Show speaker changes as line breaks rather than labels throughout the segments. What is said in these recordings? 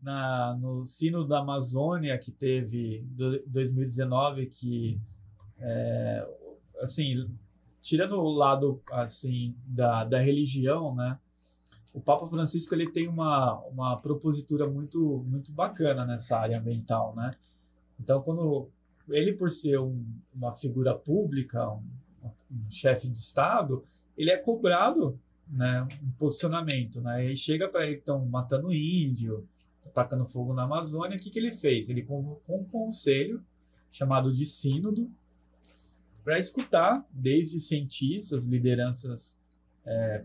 no Sínodo da Amazônia que teve em 2019, que, assim, tirando o lado assim da religião, né? O Papa Francisco ele tem uma propositura muito bacana nessa área ambiental, né? Então, quando ele, por ser uma figura pública, um chefe de Estado, ele é cobrado, né, um posicionamento, né? E aí chega para ele que estão matando índio, atacando fogo na Amazônia, o que ele fez? Ele convocou um conselho chamado de Sínodo para escutar desde cientistas, lideranças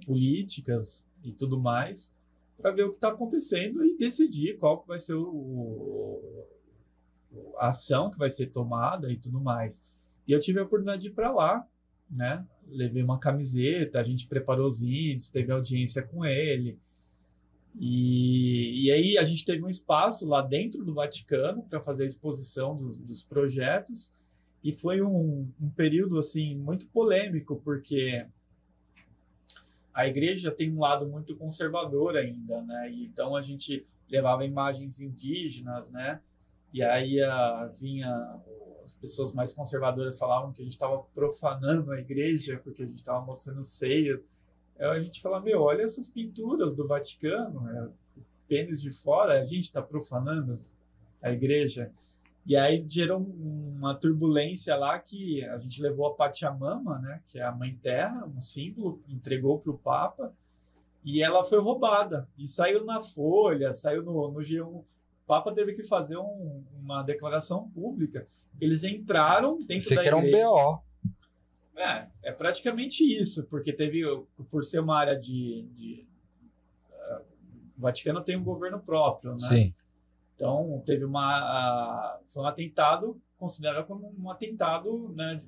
políticas e tudo mais, para ver o que está acontecendo e decidir qual que vai ser a ação que vai ser tomada e tudo mais. E eu tive a oportunidade de ir para lá, né? Levei uma camiseta, a gente preparou os índios, teve audiência com ele. E aí a gente teve um espaço lá dentro do Vaticano para fazer a exposição dos projetos. E foi um período assim muito polêmico, porque a igreja tem um lado muito conservador ainda, né? E então a gente levava imagens indígenas, né? E aí vinha as pessoas mais conservadoras falavam que a gente estava profanando a igreja porque a gente estava mostrando seios. Aí a gente fala, meu, olha essas pinturas do Vaticano, o pênis de fora, a gente está profanando a igreja. E aí gerou uma turbulência lá que a gente levou a Pachamama, né, que é a Mãe Terra, um símbolo, entregou para o Papa, e ela foi roubada. E saiu na Folha, saiu no G1. O Papa teve que fazer uma declaração pública. Eles entraram dentro da igreja.
Você que era um BO.
É praticamente isso, porque por ser uma área o Vaticano tem um governo próprio, né?
Sim.
Então, foi um atentado, considerado como um atentado, né,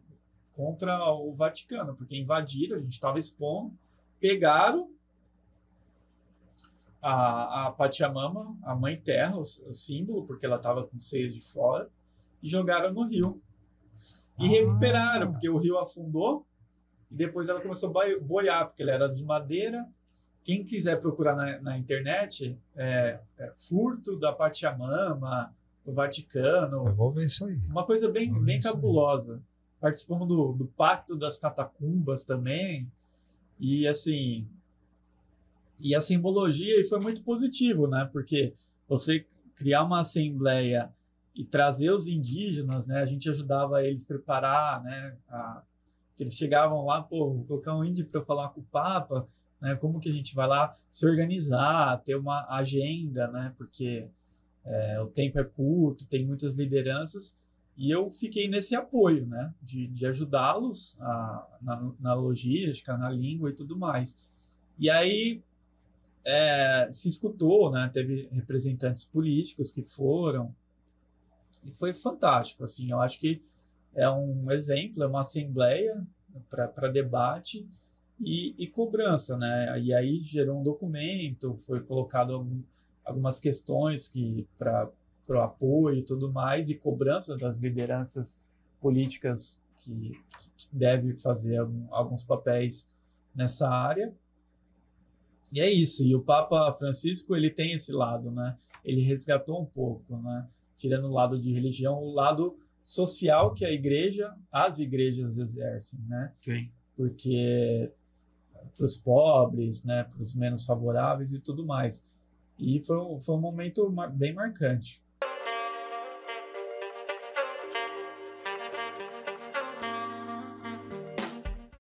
contra o Vaticano, porque invadiram, a gente estava expondo, pegaram a Pachamama, a Mãe Terra, o símbolo, porque ela estava com seios de fora, e jogaram no rio. E recuperaram, porque o rio afundou, e depois ela começou a boiar, porque ela era de madeira. Quem quiser procurar na internet, furto da Pachamama, do Vaticano.
Eu vou ver isso aí.
Uma coisa bem cabulosa. Participamos do Pacto das Catacumbas também. E assim, e a simbologia foi muito positivo, né? Porque você criar uma assembleia e trazer os indígenas, né? A gente ajudava eles a preparar, né? Que eles chegavam lá, vou colocar um índio para falar com o Papa, né? Como que a gente vai lá se organizar, ter uma agenda, né? Porque o tempo é curto, tem muitas lideranças, e eu fiquei nesse apoio, né? De ajudá-los na logística, na língua e tudo mais. E aí se escutou, né? Teve representantes políticos que foram, e foi fantástico, assim. Eu acho que é um exemplo, é uma assembleia para debate e cobrança, né? E aí gerou um documento, foi colocado algumas questões para o apoio e tudo mais, e cobrança das lideranças políticas que devem fazer alguns papéis nessa área. E é isso. E o Papa Francisco, ele tem esse lado, né? Ele resgatou um pouco, né? Tirando o lado de religião, o lado social que as igrejas exercem, né?
Sim.
Porque para os pobres, né? Para os menos favoráveis e tudo mais. E foi um momento bem marcante.